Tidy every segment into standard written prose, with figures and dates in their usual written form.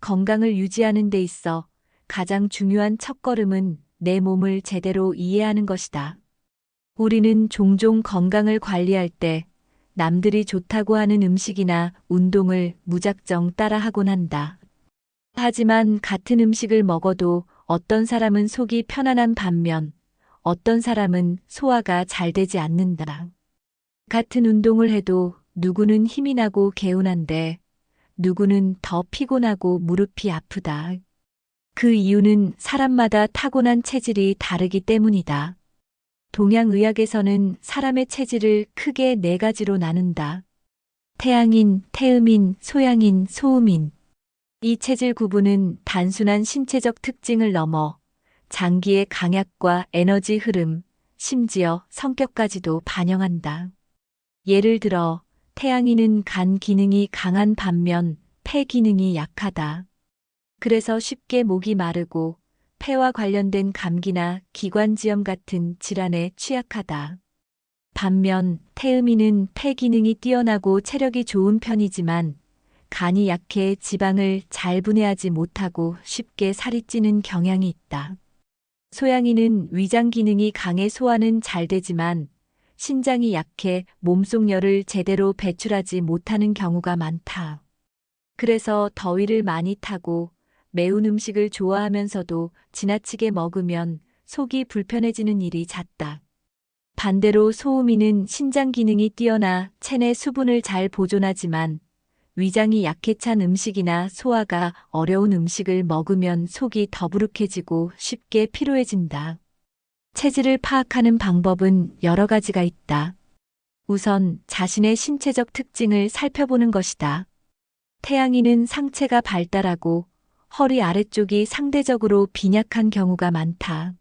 건강을 유지하는 데 있어 가장 중요한 첫걸음은 내 몸을 제대로 이해하는 것이다. 우리는 종종 건강을 관리할 때 남들이 좋다고 하는 음식이나 운동을 무작정 따라하곤 한다. 하지만 같은 음식을 먹어도 어떤 사람은 속이 편안한 반면 어떤 사람은 소화가 잘 되지 않는다. 같은 운동을 해도 누구는 힘이 나고 개운한데 누구는 더 피곤하고 무릎이 아프다. 그 이유는 사람마다 타고난 체질이 다르기 때문이다. 동양의학에서는 사람의 체질을 크게 네 가지로 나눈다. 태양인, 태음인, 소양인, 소음인. 이 체질 구분은 단순한 신체적 특징을 넘어 장기의 강약과 에너지 흐름, 심지어 성격까지도 반영한다. 예를 들어 태양인은 간 기능이 강한 반면 폐 기능이 약하다. 그래서 쉽게 목이 마르고 폐와 관련된 감기나 기관지염 같은 질환에 취약하다. 반면 태음인은 폐 기능이 뛰어나고 체력이 좋은 편이지만 간이 약해 지방을 잘 분해하지 못하고 쉽게 살이 찌는 경향이 있다. 소양인은 위장 기능이 강해 소화는 잘 되지만 신장이 약해 몸속 열을 제대로 배출하지 못하는 경우가 많다. 그래서 더위를 많이 타고 매운 음식을 좋아하면서도 지나치게 먹으면 속이 불편해지는 일이 잦다. 반대로 소음인은 신장 기능이 뛰어나 체내 수분을 잘 보존하지만 위장이 약해 찬 음식이나 소화가 어려운 음식을 먹으면 속이 더부룩해지고 쉽게 피로해진다. 체질을 파악하는 방법은 여러 가지가 있다. 우선 자신의 신체적 특징을 살펴보는 것이다. 태양인은 상체가 발달하고 허리 아래쪽이 상대적으로 빈약한 경우가 많다.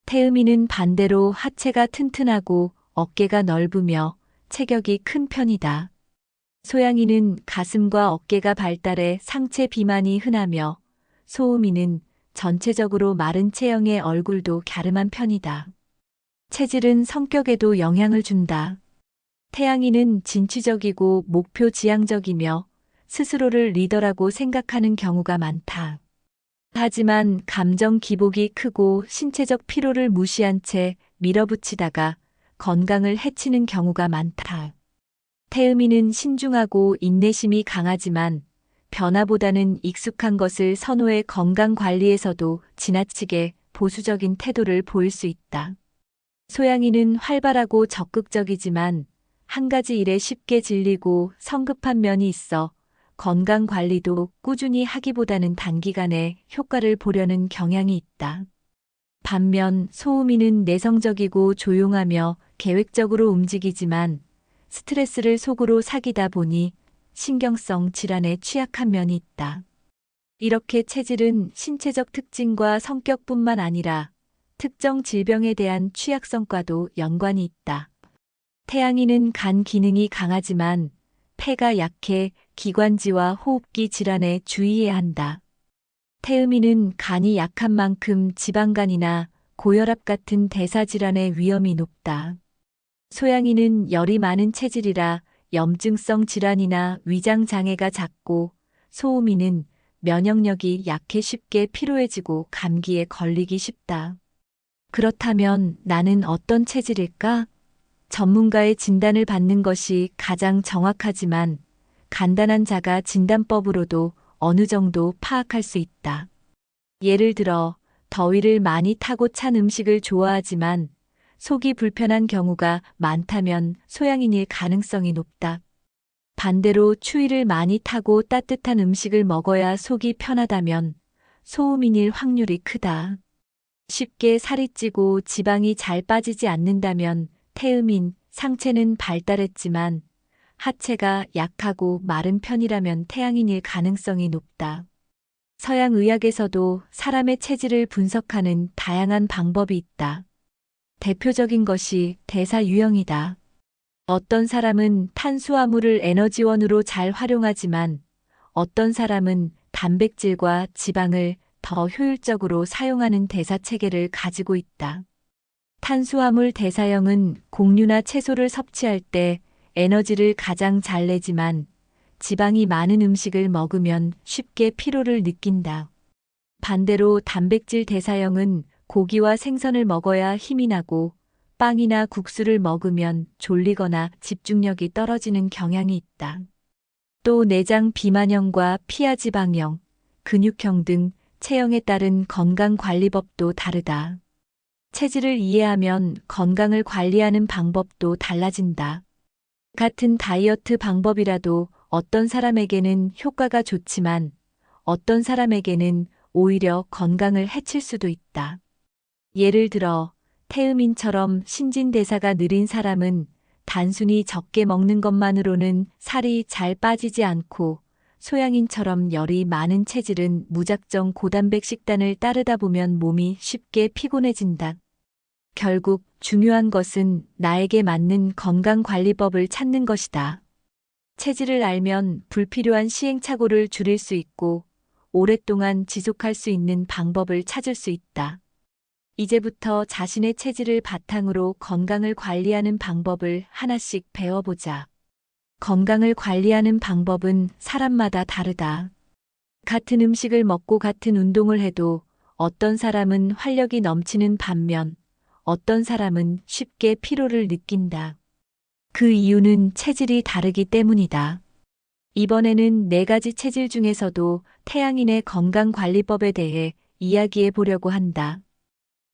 태음인은 반대로 하체가 튼튼하고 어깨가 넓으며 체격이 큰 편이다. 소양인은 가슴과 어깨가 발달해 상체 비만이 흔하며 소음인은 전체적으로 마른 체형의 얼굴도 갸름한 편이다. 체질은 성격에도 영향을 준다. 태양인은 진취적이고 목표 지향적이며 스스로를 리더라고 생각하는 경우가 많다. 하지만 감정 기복이 크고 신체적 피로를 무시한 채 밀어붙이다가 건강을 해치는 경우가 많다. 태음인은 신중하고 인내심이 강하지만 변화보다는 익숙한 것을 선호해 건강 관리에서도 지나치게 보수적인 태도를 보일 수 있다. 소양인은 활발하고 적극적이지만 한 가지 일에 쉽게 질리고 성급한 면이 있어 건강 관리도 꾸준히 하기보다는 단기간에 효과를 보려는 경향이 있다. 반면 소음인은 내성적이고 조용하며 계획적으로 움직이지만 스트레스를 속으로 사귀다 보니 신경성 질환에 취약한 면이 있다. 이렇게 체질은 신체적 특징과 성격뿐만 아니라 특정 질병에 대한 취약성과도 연관이 있다. 태양인은 간 기능이 강하지만 폐가 약해 기관지와 호흡기 질환에 주의해야 한다. 태음인은 간이 약한 만큼 지방간이나 고혈압 같은 대사질환의 위험이 높다. 소양인은 열이 많은 체질이라 염증성 질환이나 위장 장애가 잦고 소음인은 면역력이 약해 쉽게 피로해지고 감기에 걸리기 쉽다. 그렇다면 나는 어떤 체질일까? 전문가의 진단을 받는 것이 가장 정확하지만 간단한 자가 진단법으로도 어느 정도 파악할 수 있다. 예를 들어 더위를 많이 타고 찬 음식을 좋아하지만 속이 불편한 경우가 많다면 소양인일 가능성이 높다. 반대로 추위를 많이 타고 따뜻한 음식을 먹어야 속이 편하다면 소음인일 확률이 크다. 쉽게 살이 찌고 지방이 잘 빠지지 않는다면 태음인, 상체는 발달했지만 하체가 약하고 마른 편이라면 태양인일 가능성이 높다. 서양 의학에서도 사람의 체질을 분석하는 다양한 방법이 있다. 대표적인 것이 대사 유형이다. 어떤 사람은 탄수화물을 에너지원으로 잘 활용하지만 어떤 사람은 단백질과 지방을 더 효율적으로 사용하는 대사 체계를 가지고 있다. 탄수화물 대사형은 곡류나 채소를 섭취할 때 에너지를 가장 잘 내지만 지방이 많은 음식을 먹으면 쉽게 피로를 느낀다. 반대로 단백질 대사형은 고기와 생선을 먹어야 힘이 나고 빵이나 국수를 먹으면 졸리거나 집중력이 떨어지는 경향이 있다. 또 내장 비만형과 피하지방형, 근육형 등 체형에 따른 건강관리법도 다르다. 체질을 이해하면 건강을 관리하는 방법도 달라진다. 같은 다이어트 방법이라도 어떤 사람에게는 효과가 좋지만 어떤 사람에게는 오히려 건강을 해칠 수도 있다. 예를 들어 태음인처럼 신진대사가 느린 사람은 단순히 적게 먹는 것만으로는 살이 잘 빠지지 않고 소양인처럼 열이 많은 체질은 무작정 고단백 식단을 따르다 보면 몸이 쉽게 피곤해진다. 결국 중요한 것은 나에게 맞는 건강관리법을 찾는 것이다. 체질을 알면 불필요한 시행착오를 줄일 수 있고 오랫동안 지속할 수 있는 방법을 찾을 수 있다. 이제부터 자신의 체질을 바탕으로 건강을 관리하는 방법을 하나씩 배워보자. 건강을 관리하는 방법은 사람마다 다르다. 같은 음식을 먹고 같은 운동을 해도 어떤 사람은 활력이 넘치는 반면 어떤 사람은 쉽게 피로를 느낀다. 그 이유는 체질이 다르기 때문이다. 이번에는 4가지 체질 중에서도 태양인의 건강관리법에 대해 이야기해 보려고 한다.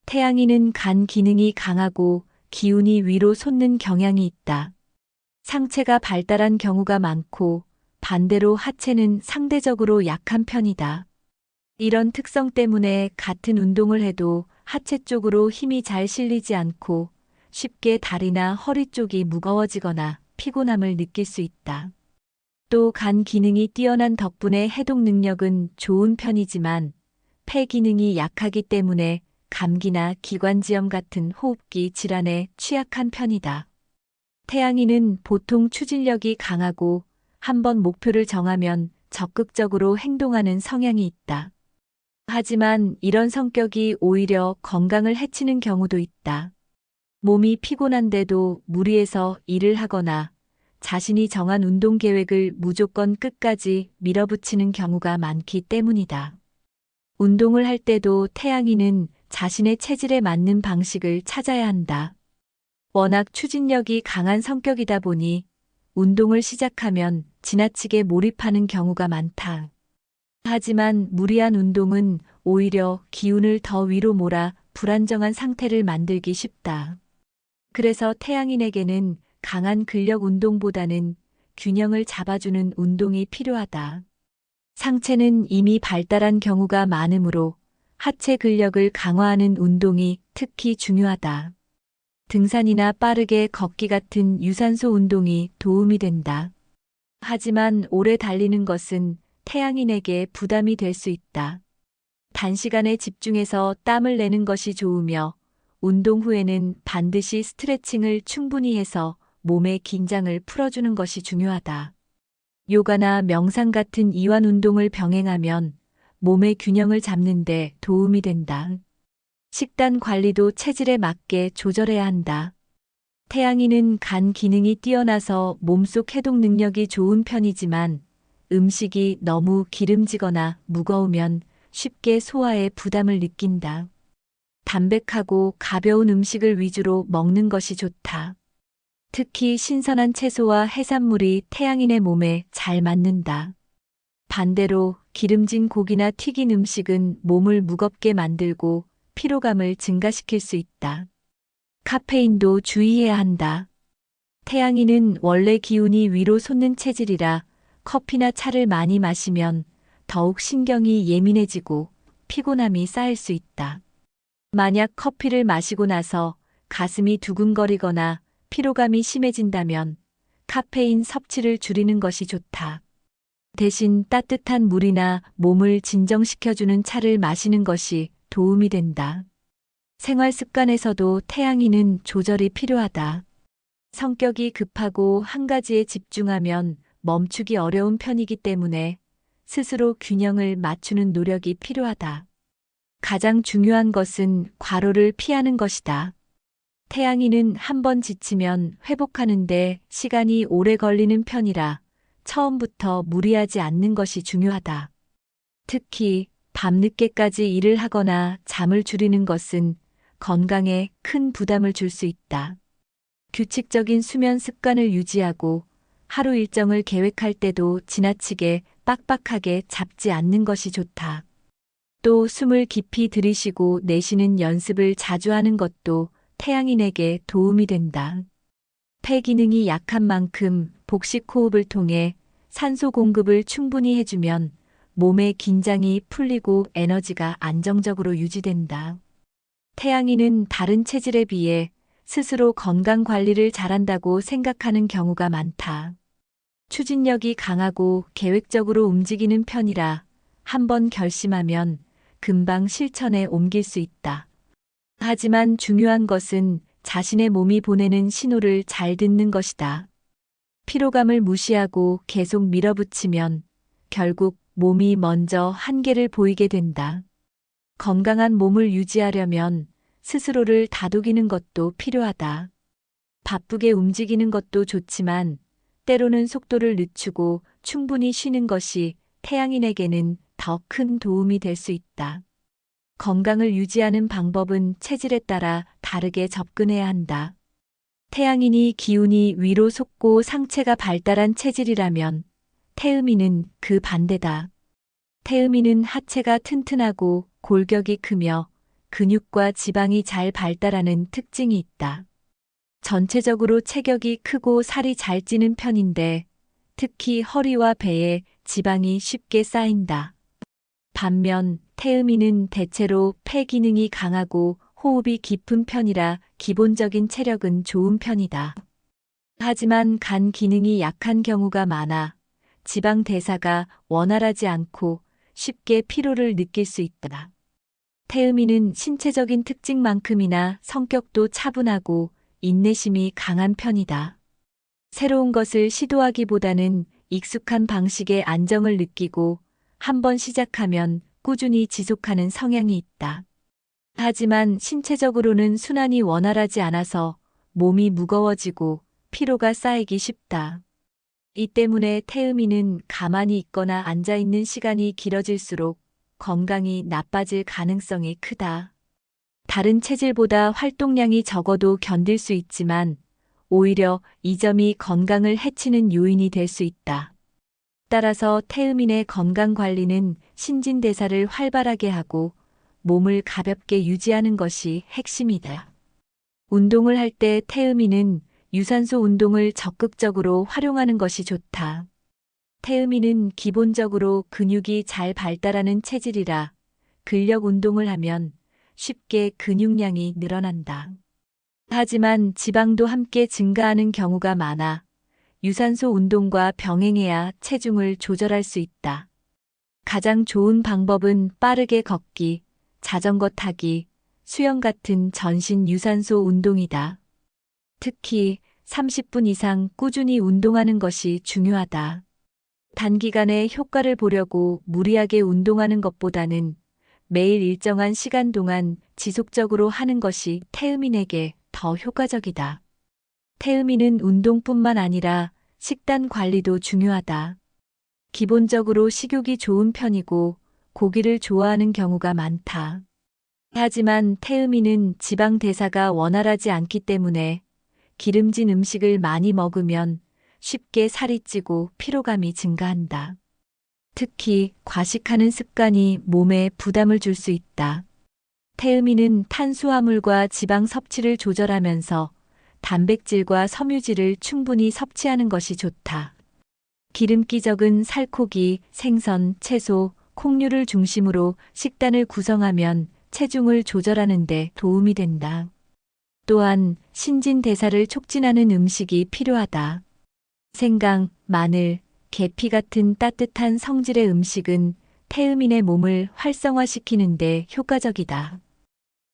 태양인은 간 기능이 강하고 기운이 위로 솟는 경향이 있다. 상체가 발달한 경우가 많고 반대로 하체는 상대적으로 약한 편이다. 이런 특성 때문에 같은 운동을 해도 하체 쪽으로 힘이 잘 실리지 않고 쉽게 다리나 허리 쪽이 무거워지거나 피곤함을 느낄 수 있다. 또 간 기능이 뛰어난 덕분에 해독 능력은 좋은 편이지만 폐 기능이 약하기 때문에 감기나 기관지염 같은 호흡기 질환에 취약한 편이다. 태양인은 보통 추진력이 강하고 한번 목표를 정하면 적극적으로 행동하는 성향이 있다. 하지만 이런 성격이 오히려 건강을 해치는 경우도 있다. 몸이 피곤한데도 무리해서 일을 하거나 자신이 정한 운동 계획을 무조건 끝까지 밀어붙이는 경우가 많기 때문이다. 운동을 할 때도 태양인은 자신의 체질에 맞는 방식을 찾아야 한다. 워낙 추진력이 강한 성격이다 보니 운동을 시작하면 지나치게 몰입하는 경우가 많다. 하지만 무리한 운동은 오히려 기운을 더 위로 몰아 불안정한 상태를 만들기 쉽다. 그래서 태양인에게는 강한 근력 운동보다는 균형을 잡아주는 운동이 필요하다. 상체는 이미 발달한 경우가 많으므로 하체 근력을 강화하는 운동이 특히 중요하다. 등산이나 빠르게 걷기 같은 유산소 운동이 도움이 된다. 하지만 오래 달리는 것은 태양인에게 부담이 될 수 있다. 단시간에 집중해서 땀을 내는 것이 좋으며 운동 후에는 반드시 스트레칭을 충분히 해서 몸의 긴장을 풀어주는 것이 중요하다. 요가나 명상 같은 이완 운동을 병행하면 몸의 균형을 잡는 데 도움이 된다. 식단 관리도 체질에 맞게 조절해야 한다. 태양인은 간 기능이 뛰어나서 몸속 해독 능력이 좋은 편이지만 음식이 너무 기름지거나 무거우면 쉽게 소화에 부담을 느낀다. 담백하고 가벼운 음식을 위주로 먹는 것이 좋다. 특히 신선한 채소와 해산물이 태양인의 몸에 잘 맞는다. 반대로 기름진 고기나 튀긴 음식은 몸을 무겁게 만들고 피로감을 증가시킬 수 있다. 카페인도 주의해야 한다. 태양인은 원래 기운이 위로 솟는 체질이라 커피나 차를 많이 마시면 더욱 신경이 예민해지고 피곤함이 쌓일 수 있다. 만약 커피를 마시고 나서 가슴이 두근거리거나 피로감이 심해진다면 카페인 섭취를 줄이는 것이 좋다. 대신 따뜻한 물이나 몸을 진정시켜주는 차를 마시는 것이 도움이 된다. 생활 습관에서도 태양인은 조절이 필요하다. 성격이 급하고 한 가지에 집중하면 멈추기 어려운 편이기 때문에 스스로 균형을 맞추는 노력이 필요하다. 가장 중요한 것은 과로를 피하는 것이다. 태양인은 한번 지치면 회복하는데 시간이 오래 걸리는 편이라 처음부터 무리하지 않는 것이 중요하다. 특히 밤늦게까지 일을 하거나 잠을 줄이는 것은 건강에 큰 부담을 줄 수 있다. 규칙적인 수면 습관을 유지하고 하루 일정을 계획할 때도 지나치게 빡빡하게 잡지 않는 것이 좋다. 또 숨을 깊이 들이쉬고 내쉬는 연습을 자주 하는 것도 태양인에게 도움이 된다. 폐 기능이 약한 만큼 복식 호흡을 통해 산소 공급을 충분히 해주면 몸의 긴장이 풀리고 에너지가 안정적으로 유지된다. 태양인은 다른 체질에 비해 스스로 건강 관리를 잘한다고 생각하는 경우가 많다. 추진력이 강하고 계획적으로 움직이는 편이라 한번 결심하면 금방 실천에 옮길 수 있다. 하지만 중요한 것은 자신의 몸이 보내는 신호를 잘 듣는 것이다. 피로감을 무시하고 계속 밀어붙이면 결국 몸이 먼저 한계를 보이게 된다. 건강한 몸을 유지하려면 스스로를 다독이는 것도 필요하다. 바쁘게 움직이는 것도 좋지만 때로는 속도를 늦추고 충분히 쉬는 것이 태양인에게는 더 큰 도움이 될 수 있다. 건강을 유지하는 방법은 체질에 따라 다르게 접근해야 한다. 태양인이 기운이 위로 솟고 상체가 발달한 체질이라면 태음인은 그 반대다. 태음인은 하체가 튼튼하고 골격이 크며 근육과 지방이 잘 발달하는 특징이 있다. 전체적으로 체격이 크고 살이 잘 찌는 편인데 특히 허리와 배에 지방이 쉽게 쌓인다. 반면 태음인은 대체로 폐 기능이 강하고 호흡이 깊은 편이라 기본적인 체력은 좋은 편이다. 하지만 간 기능이 약한 경우가 많아 지방 대사가 원활하지 않고 쉽게 피로를 느낄 수 있다. 태음인은 신체적인 특징만큼이나 성격도 차분하고 인내심이 강한 편이다. 새로운 것을 시도하기보다는 익숙한 방식의 안정을 느끼고 한번 시작하면 꾸준히 지속하는 성향이 있다. 하지만 신체적으로는 순환이 원활하지 않아서 몸이 무거워지고 피로가 쌓이기 쉽다. 이 때문에 태음인은 가만히 있거나 앉아 있는 시간이 길어질수록 건강이 나빠질 가능성이 크다. 다른 체질보다 활동량이 적어도 견딜 수 있지만 오히려 이 점이 건강을 해치는 요인이 될 수 있다. 따라서 태음인의 건강 관리는 신진대사를 활발하게 하고 몸을 가볍게 유지하는 것이 핵심이다. 운동을 할 때 태음인은 유산소 운동을 적극적으로 활용하는 것이 좋다. 태음인은 기본적으로 근육이 잘 발달하는 체질이라 근력 운동을 하면 쉽게 근육량이 늘어난다. 하지만 지방도 함께 증가하는 경우가 많아 유산소 운동과 병행해야 체중을 조절할 수 있다. 가장 좋은 방법은 빠르게 걷기, 자전거 타기, 수영 같은 전신 유산소 운동이다. 특히 30분 이상 꾸준히 운동하는 것이 중요하다. 단기간에 효과를 보려고 무리하게 운동하는 것보다는 매일 일정한 시간 동안 지속적으로 하는 것이 태음인에게 더 효과적이다. 태음인은 운동뿐만 아니라 식단 관리도 중요하다. 기본적으로 식욕이 좋은 편이고 고기를 좋아하는 경우가 많다. 하지만 태음인은 지방 대사가 원활하지 않기 때문에 기름진 음식을 많이 먹으면 쉽게 살이 찌고 피로감이 증가한다. 특히 과식하는 습관이 몸에 부담을 줄 수 있다. 태음인은 탄수화물과 지방 섭취를 조절하면서 단백질과 섬유질을 충분히 섭취하는 것이 좋다. 기름기 적은 살코기, 생선, 채소, 콩류를 중심으로 식단을 구성하면 체중을 조절하는 데 도움이 된다. 또한 신진대사를 촉진하는 음식이 필요하다. 생강, 마늘, 계피 같은 따뜻한 성질의 음식은 태음인의 몸을 활성화시키는 데 효과적이다.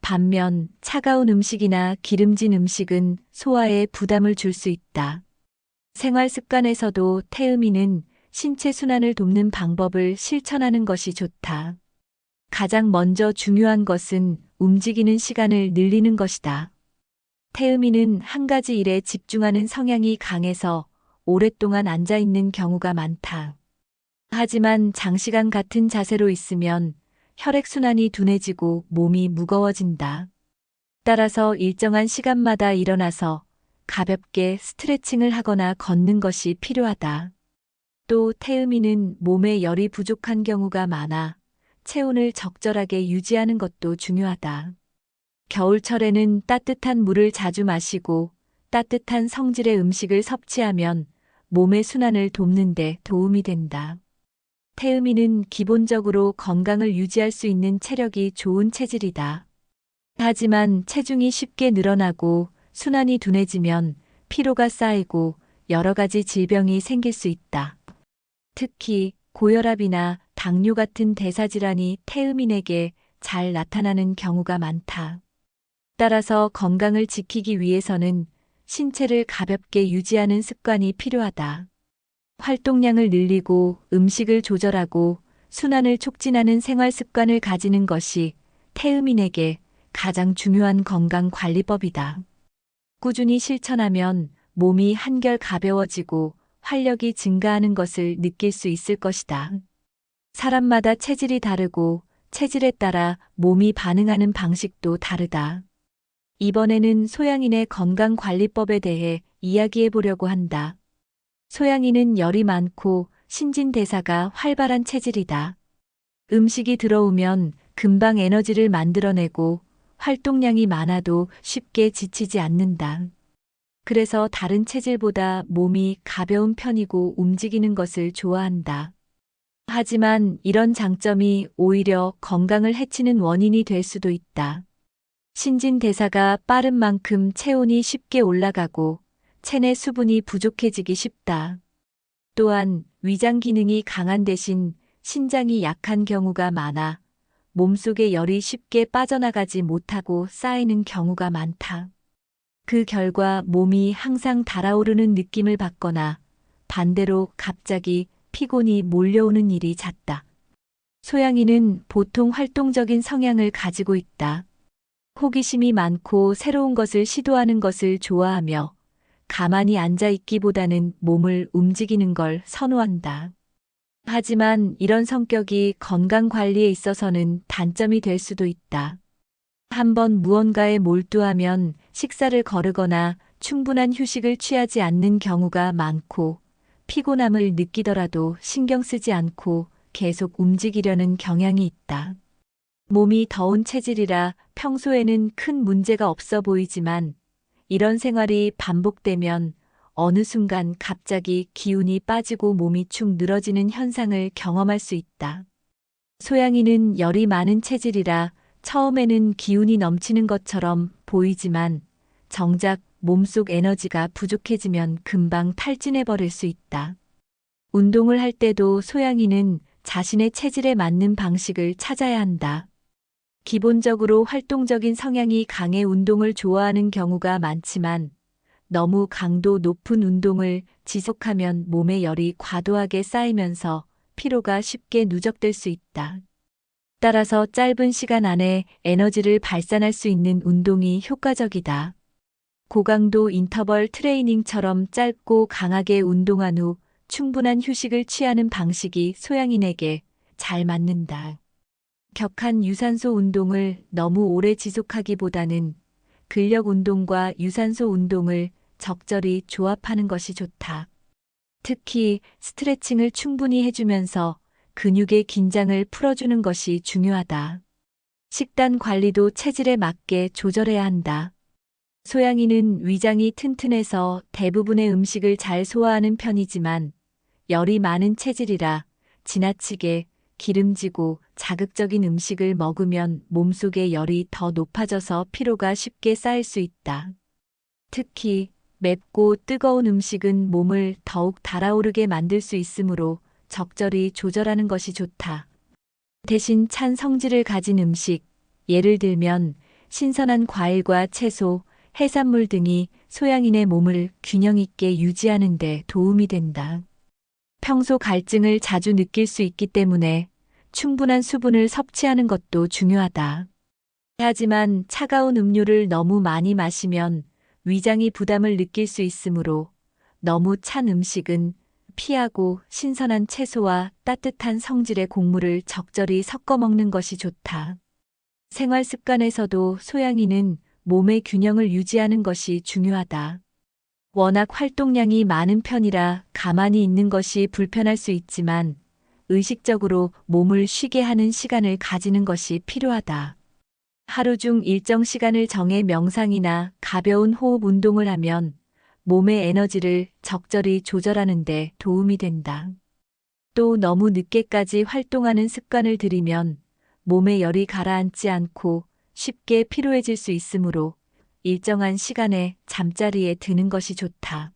반면 차가운 음식이나 기름진 음식은 소화에 부담을 줄 수 있다. 생활 습관에서도 태음인은 신체 순환을 돕는 방법을 실천하는 것이 좋다. 가장 먼저 중요한 것은 움직이는 시간을 늘리는 것이다. 태음인은 한 가지 일에 집중하는 성향이 강해서 오랫동안 앉아 있는 경우가 많다. 하지만 장시간 같은 자세로 있으면 혈액순환이 둔해지고 몸이 무거워진다. 따라서 일정한 시간마다 일어나서 가볍게 스트레칭을 하거나 걷는 것이 필요하다. 또 태음인은 몸에 열이 부족한 경우가 많아 체온을 적절하게 유지하는 것도 중요하다. 겨울철에는 따뜻한 물을 자주 마시고 따뜻한 성질의 음식을 섭취하면 몸의 순환을 돕는 데 도움이 된다. 태음인은 기본적으로 건강을 유지할 수 있는 체력이 좋은 체질이다. 하지만 체중이 쉽게 늘어나고 순환이 둔해지면 피로가 쌓이고 여러 가지 질병이 생길 수 있다. 특히 고혈압이나 당뇨 같은 대사질환이 태음인에게 잘 나타나는 경우가 많다. 따라서 건강을 지키기 위해서는 신체를 가볍게 유지하는 습관이 필요하다. 활동량을 늘리고 음식을 조절하고 순환을 촉진하는 생활 습관을 가지는 것이 태음인에게 가장 중요한 건강 관리법이다. 꾸준히 실천하면 몸이 한결 가벼워지고 활력이 증가하는 것을 느낄 수 있을 것이다. 사람마다 체질이 다르고 체질에 따라 몸이 반응하는 방식도 다르다. 이번에는 소양인의 건강관리법에 대해 이야기해 보려고 한다. 소양인은 열이 많고 신진대사가 활발한 체질이다. 음식이 들어오면 금방 에너지를 만들어내고 활동량이 많아도 쉽게 지치지 않는다. 그래서 다른 체질보다 몸이 가벼운 편이고 움직이는 것을 좋아한다. 하지만 이런 장점이 오히려 건강을 해치는 원인이 될 수도 있다. 신진대사가 빠른 만큼 체온이 쉽게 올라가고 체내 수분이 부족해지기 쉽다. 또한 위장 기능이 강한 대신 신장이 약한 경우가 많아 몸속에 열이 쉽게 빠져나가지 못하고 쌓이는 경우가 많다. 그 결과 몸이 항상 달아오르는 느낌을 받거나 반대로 갑자기 피곤이 몰려오는 일이 잦다. 소양인은 보통 활동적인 성향을 가지고 있다. 호기심이 많고 새로운 것을 시도하는 것을 좋아하며 가만히 앉아 있기보다는 몸을 움직이는 걸 선호한다. 하지만 이런 성격이 건강 관리에 있어서는 단점이 될 수도 있다. 한번 무언가에 몰두하면 식사를 거르거나 충분한 휴식을 취하지 않는 경우가 많고 피곤함을 느끼더라도 신경 쓰지 않고 계속 움직이려는 경향이 있다. 몸이 더운 체질이라 평소에는 큰 문제가 없어 보이지만 이런 생활이 반복되면 어느 순간 갑자기 기운이 빠지고 몸이 축 늘어지는 현상을 경험할 수 있다. 소양인은 열이 많은 체질이라 처음에는 기운이 넘치는 것처럼 보이지만 정작 몸속 에너지가 부족해지면 금방 탈진해버릴 수 있다. 운동을 할 때도 소양인은 자신의 체질에 맞는 방식을 찾아야 한다. 기본적으로 활동적인 성향이 강해 운동을 좋아하는 경우가 많지만 너무 강도 높은 운동을 지속하면 몸에 열이 과도하게 쌓이면서 피로가 쉽게 누적될 수 있다. 따라서 짧은 시간 안에 에너지를 발산할 수 있는 운동이 효과적이다. 고강도 인터벌 트레이닝처럼 짧고 강하게 운동한 후 충분한 휴식을 취하는 방식이 소양인에게 잘 맞는다. 격한 유산소 운동을 너무 오래 지속하기보다는 근력 운동과 유산소 운동을 적절히 조합하는 것이 좋다. 특히 스트레칭을 충분히 해주면서 근육의 긴장을 풀어주는 것이 중요하다. 식단 관리도 체질에 맞게 조절해야 한다. 소양인은 위장이 튼튼해서 대부분의 음식을 잘 소화하는 편이지만 열이 많은 체질이라 지나치게 기름지고 자극적인 음식을 먹으면 몸속에 열이 더 높아져서 피로가 쉽게 쌓일 수 있다. 특히 맵고 뜨거운 음식은 몸을 더욱 달아오르게 만들 수 있으므로 적절히 조절하는 것이 좋다. 대신 찬 성질을 가진 음식, 예를 들면 신선한 과일과 채소, 해산물 등이 소양인의 몸을 균형 있게 유지하는 데 도움이 된다. 평소 갈증을 자주 느낄 수 있기 때문에 충분한 수분을 섭취하는 것도 중요하다. 하지만 차가운 음료를 너무 많이 마시면 위장이 부담을 느낄 수 있으므로 너무 찬 음식은 피하고 신선한 채소와 따뜻한 성질의 곡물을 적절히 섞어 먹는 것이 좋다. 생활 습관에서도 소양이는 몸의 균형을 유지하는 것이 중요하다. 워낙 활동량이 많은 편이라 가만히 있는 것이 불편할 수 있지만 의식적으로 몸을 쉬게 하는 시간을 가지는 것이 필요하다. 하루 중 일정 시간을 정해 명상이나 가벼운 호흡 운동을 하면 몸의 에너지를 적절히 조절하는 데 도움이 된다. 또 너무 늦게까지 활동하는 습관을 들이면 몸에 열이 가라앉지 않고 쉽게 피로해질 수 있으므로 일정한 시간에 잠자리에 드는 것이 좋다.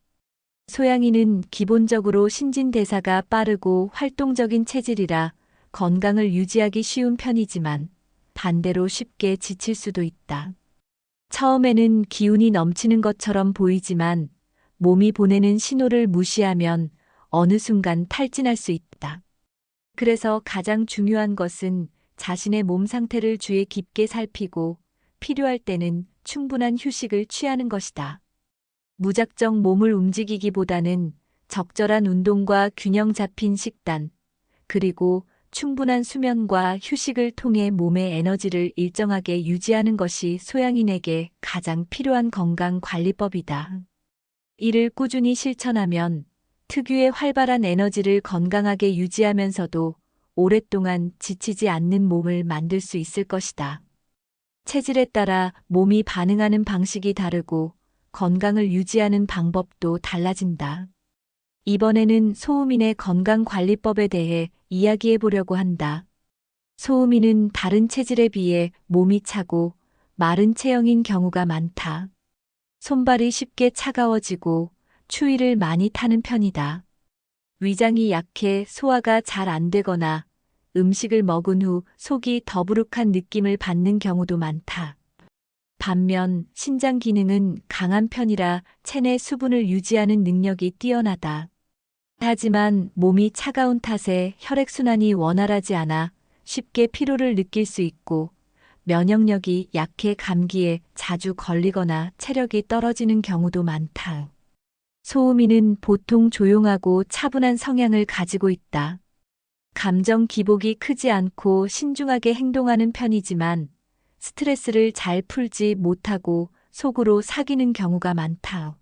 소양이는 기본적으로 신진대사가 빠르고 활동적인 체질이라 건강을 유지하기 쉬운 편이지만 반대로 쉽게 지칠 수도 있다. 처음에는 기운이 넘치는 것처럼 보이지만 몸이 보내는 신호를 무시하면 어느 순간 탈진할 수 있다. 그래서 가장 중요한 것은 자신의 몸 상태를 주의 깊게 살피고 필요할 때는 충분한 휴식을 취하는 것이다. 무작정 몸을 움직이기보다는 적절한 운동과 균형 잡힌 식단, 그리고 충분한 수면과 휴식을 통해 몸의 에너지를 일정하게 유지하는 것이 소양인에게 가장 필요한 건강 관리법이다. 이를 꾸준히 실천하면 특유의 활발한 에너지를 건강하게 유지하면서도 오랫동안 지치지 않는 몸을 만들 수 있을 것이다. 체질에 따라 몸이 반응하는 방식이 다르고 건강을 유지하는 방법도 달라진다. 이번에는 소음인의 건강관리법에 대해 이야기해 보려고 한다. 소음인은 다른 체질에 비해 몸이 차고 마른 체형인 경우가 많다. 손발이 쉽게 차가워지고 추위를 많이 타는 편이다. 위장이 약해 소화가 잘 안 되거나 음식을 먹은 후 속이 더부룩한 느낌을 받는 경우도 많다. 반면 신장 기능은 강한 편이라 체내 수분을 유지하는 능력이 뛰어나다. 하지만 몸이 차가운 탓에 혈액순환이 원활하지 않아 쉽게 피로를 느낄 수 있고 면역력이 약해 감기에 자주 걸리거나 체력이 떨어지는 경우도 많다. 소음인은 보통 조용하고 차분한 성향을 가지고 있다. 감정 기복이 크지 않고 신중하게 행동하는 편이지만 스트레스를 잘 풀지 못하고 속으로 사기는 경우가 많다.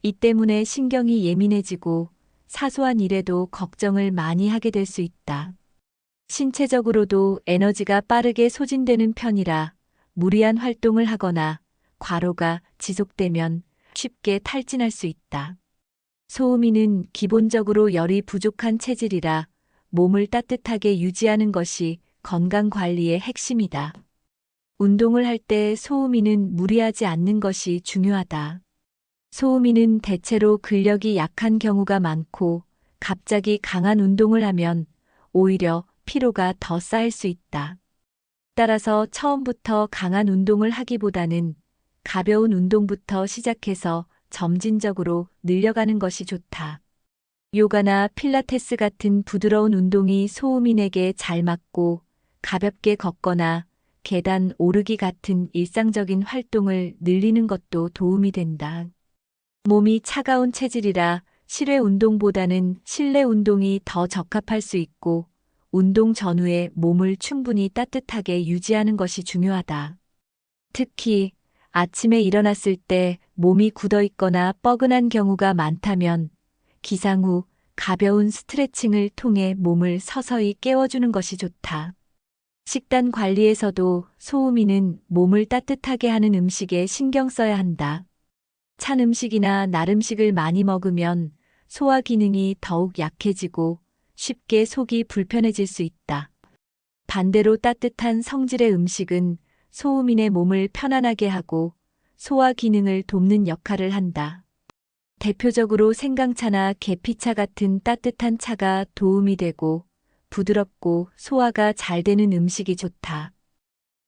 이 때문에 신경이 예민해지고 사소한 일에도 걱정을 많이 하게 될 수 있다. 신체적으로도 에너지가 빠르게 소진되는 편이라 무리한 활동을 하거나 과로가 지속되면 쉽게 탈진할 수 있다. 소음인은 기본적으로 열이 부족한 체질이라 몸을 따뜻하게 유지하는 것이 건강 관리의 핵심이다. 운동을 할 때 소음인은 무리하지 않는 것이 중요하다. 소음인은 대체로 근력이 약한 경우가 많고 갑자기 강한 운동을 하면 오히려 피로가 더 쌓일 수 있다. 따라서 처음부터 강한 운동을 하기보다는 가벼운 운동부터 시작해서 점진적으로 늘려가는 것이 좋다. 요가나 필라테스 같은 부드러운 운동이 소음인에게 잘 맞고 가볍게 걷거나 계단 오르기 같은 일상적인 활동을 늘리는 것도 도움이 된다. 몸이 차가운 체질이라 실외 운동보다는 실내 운동이 더 적합할 수 있고 운동 전후에 몸을 충분히 따뜻하게 유지하는 것이 중요하다. 특히 아침에 일어났을 때 몸이 굳어 있거나 뻐근한 경우가 많다면 기상 후 가벼운 스트레칭을 통해 몸을 서서히 깨워주는 것이 좋다. 식단 관리에서도 소음인은 몸을 따뜻하게 하는 음식에 신경 써야 한다. 찬 음식이나 날 음식을 많이 먹으면 소화 기능이 더욱 약해지고 쉽게 속이 불편해질 수 있다. 반대로 따뜻한 성질의 음식은 소음인의 몸을 편안하게 하고 소화 기능을 돕는 역할을 한다. 대표적으로 생강차나 계피차 같은 따뜻한 차가 도움이 되고 부드럽고 소화가 잘 되는 음식이 좋다.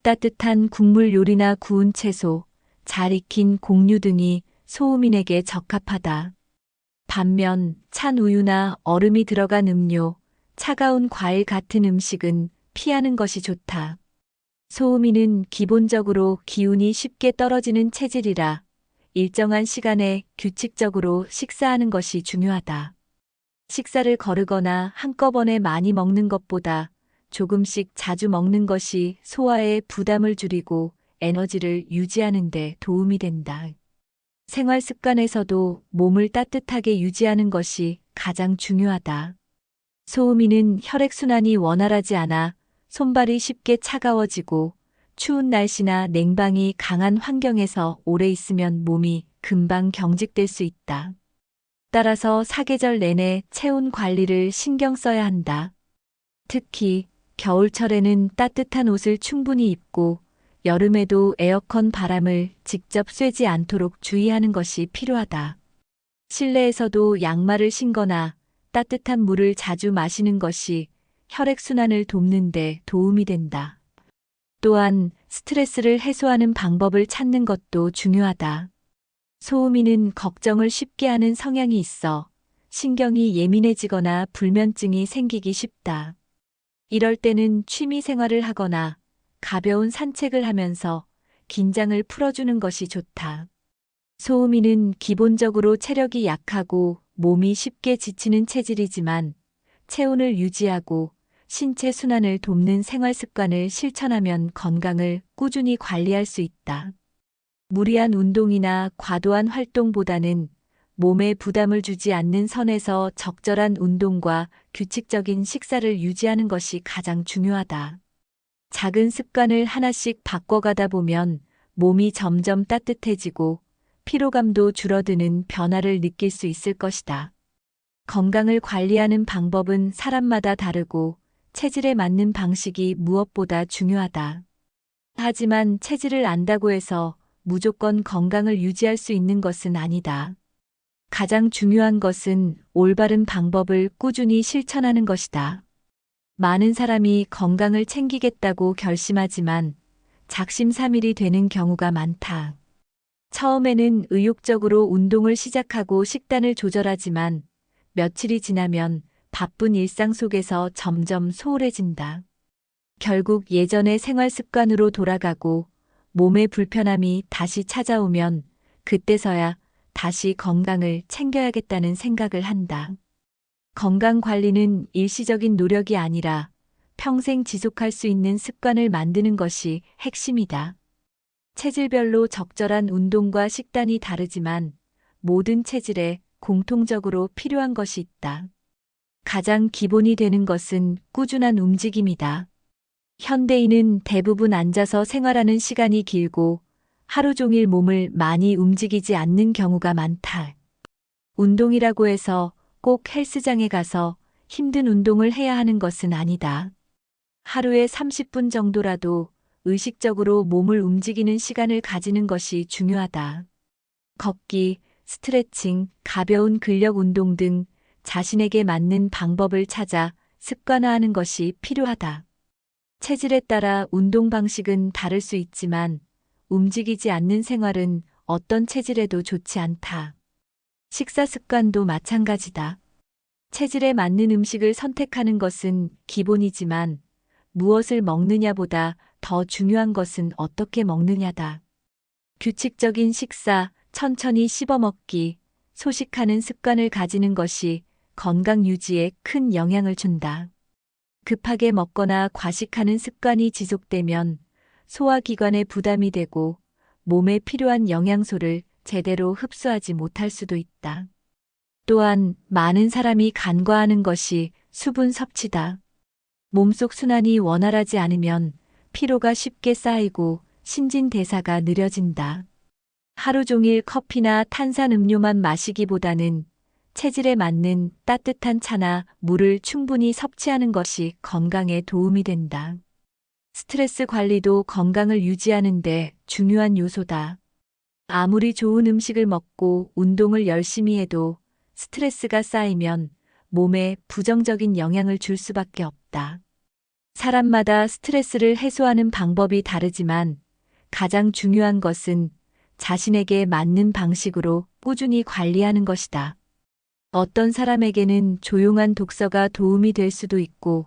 따뜻한 국물 요리나 구운 채소, 잘 익힌 곡류 등이 소음인에게 적합하다. 반면 찬 우유나 얼음이 들어간 음료, 차가운 과일 같은 음식은 피하는 것이 좋다. 소음인은 기본적으로 기운이 쉽게 떨어지는 체질이라 일정한 시간에 규칙적으로 식사하는 것이 중요하다. 식사를 거르거나 한꺼번에 많이 먹는 것보다 조금씩 자주 먹는 것이 소화에 부담을 줄이고 에너지를 유지하는 데 도움이 된다. 생활 습관에서도 몸을 따뜻하게 유지하는 것이 가장 중요하다. 소음이는 혈액순환이 원활하지 않아 손발이 쉽게 차가워지고 추운 날씨나 냉방이 강한 환경에서 오래 있으면 몸이 금방 경직될 수 있다. 따라서 사계절 내내 체온 관리를 신경 써야 한다. 특히 겨울철에는 따뜻한 옷을 충분히 입고 여름에도 에어컨 바람을 직접 쐬지 않도록 주의하는 것이 필요하다. 실내에서도 양말을 신거나 따뜻한 물을 자주 마시는 것이 혈액순환을 돕는 데 도움이 된다. 또한 스트레스를 해소하는 방법을 찾는 것도 중요하다. 소음이는 걱정을 쉽게 하는 성향이 있어 신경이 예민해지거나 불면증이 생기기 쉽다. 이럴 때는 취미 생활을 하거나 가벼운 산책을 하면서 긴장을 풀어주는 것이 좋다. 소음이는 기본적으로 체력이 약하고 몸이 쉽게 지치는 체질이지만 체온을 유지하고 신체 순환을 돕는 생활 습관을 실천하면 건강을 꾸준히 관리할 수 있다. 무리한 운동이나 과도한 활동보다는 몸에 부담을 주지 않는 선에서 적절한 운동과 규칙적인 식사를 유지하는 것이 가장 중요하다. 작은 습관을 하나씩 바꿔가다 보면 몸이 점점 따뜻해지고 피로감도 줄어드는 변화를 느낄 수 있을 것이다. 건강을 관리하는 방법은 사람마다 다르고 체질에 맞는 방식이 무엇보다 중요하다. 하지만 체질을 안다고 해서 무조건 건강을 유지할 수 있는 것은 아니다. 가장 중요한 것은 올바른 방법을 꾸준히 실천하는 것이다. 많은 사람이 건강을 챙기겠다고 결심하지만 작심삼일이 되는 경우가 많다. 처음에는 의욕적으로 운동을 시작하고 식단을 조절하지만 며칠이 지나면 바쁜 일상 속에서 점점 소홀해진다. 결국 예전의 생활 습관으로 돌아가고 몸의 불편함이 다시 찾아오면 그때서야 다시 건강을 챙겨야겠다는 생각을 한다. 건강 관리는 일시적인 노력이 아니라 평생 지속할 수 있는 습관을 만드는 것이 핵심이다. 체질별로 적절한 운동과 식단이 다르지만 모든 체질에 공통적으로 필요한 것이 있다. 가장 기본이 되는 것은 꾸준한 움직임이다. 현대인은 대부분 앉아서 생활하는 시간이 길고 하루 종일 몸을 많이 움직이지 않는 경우가 많다. 운동이라고 해서 꼭 헬스장에 가서 힘든 운동을 해야 하는 것은 아니다. 하루에 30분 정도라도 의식적으로 몸을 움직이는 시간을 가지는 것이 중요하다. 걷기, 스트레칭, 가벼운 근력 운동 등 자신에게 맞는 방법을 찾아 습관화하는 것이 필요하다. 체질에 따라 운동 방식은 다를 수 있지만 움직이지 않는 생활은 어떤 체질에도 좋지 않다. 식사 습관도 마찬가지다. 체질에 맞는 음식을 선택하는 것은 기본이지만 무엇을 먹느냐보다 더 중요한 것은 어떻게 먹느냐다. 규칙적인 식사, 천천히 씹어 먹기, 소식하는 습관을 가지는 것이 건강 유지에 큰 영향을 준다. 급하게 먹거나 과식하는 습관이 지속되면 소화기관에 부담이 되고 몸에 필요한 영양소를 제대로 흡수하지 못할 수도 있다. 또한 많은 사람이 간과하는 것이 수분 섭취다. 몸속 순환이 원활하지 않으면 피로가 쉽게 쌓이고 신진대사가 느려진다. 하루 종일 커피나 탄산음료만 마시기보다는 체질에 맞는 따뜻한 차나 물을 충분히 섭취하는 것이 건강에 도움이 된다. 스트레스 관리도 건강을 유지하는 데 중요한 요소다. 아무리 좋은 음식을 먹고 운동을 열심히 해도 스트레스가 쌓이면 몸에 부정적인 영향을 줄 수밖에 없다. 사람마다 스트레스를 해소하는 방법이 다르지만 가장 중요한 것은 자신에게 맞는 방식으로 꾸준히 관리하는 것이다. 어떤 사람에게는 조용한 독서가 도움이 될 수도 있고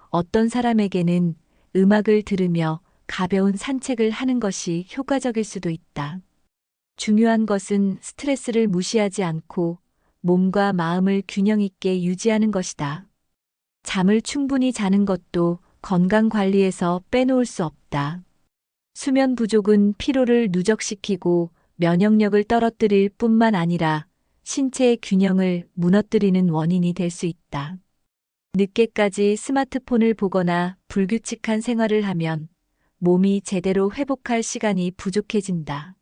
어떤 사람에게는 음악을 들으며 가벼운 산책을 하는 것이 효과적일 수도 있다. 중요한 것은 스트레스를 무시하지 않고 몸과 마음을 균형 있게 유지하는 것이다. 잠을 충분히 자는 것도 건강 관리에서 빼놓을 수 없다. 수면 부족은 피로를 누적시키고 면역력을 떨어뜨릴 뿐만 아니라 신체의 균형을 무너뜨리는 원인이 될 수 있다. 늦게까지 스마트폰을 보거나 불규칙한 생활을 하면 몸이 제대로 회복할 시간이 부족해진다.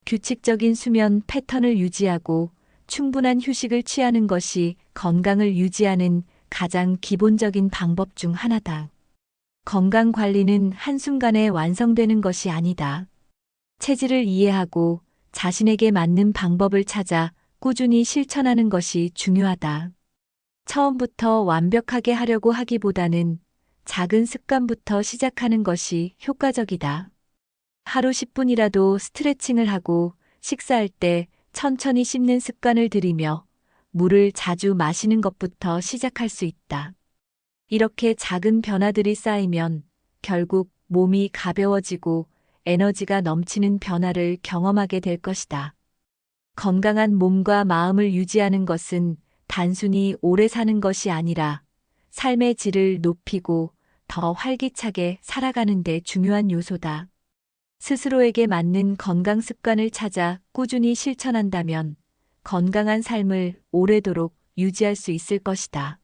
규칙적인 수면 패턴을 유지하고 충분한 휴식을 취하는 것이 건강을 유지하는 가장 기본적인 방법 중 하나다. 건강 관리는 한순간에 완성되는 것이 아니다. 체질을 이해하고 자신에게 맞는 방법을 찾아 꾸준히 실천하는 것이 중요하다. 처음부터 완벽하게 하려고 하기보다는 작은 습관부터 시작하는 것이 효과적이다. 하루 10분이라도 스트레칭을 하고 식사할 때 천천히 씹는 습관을 들이며 물을 자주 마시는 것부터 시작할 수 있다. 이렇게 작은 변화들이 쌓이면 결국 몸이 가벼워지고 에너지가 넘치는 변화를 경험하게 될 것이다. 건강한 몸과 마음을 유지하는 것은 단순히 오래 사는 것이 아니라 삶의 질을 높이고 더 활기차게 살아가는 데 중요한 요소다. 스스로에게 맞는 건강 습관을 찾아 꾸준히 실천한다면 건강한 삶을 오래도록 유지할 수 있을 것이다.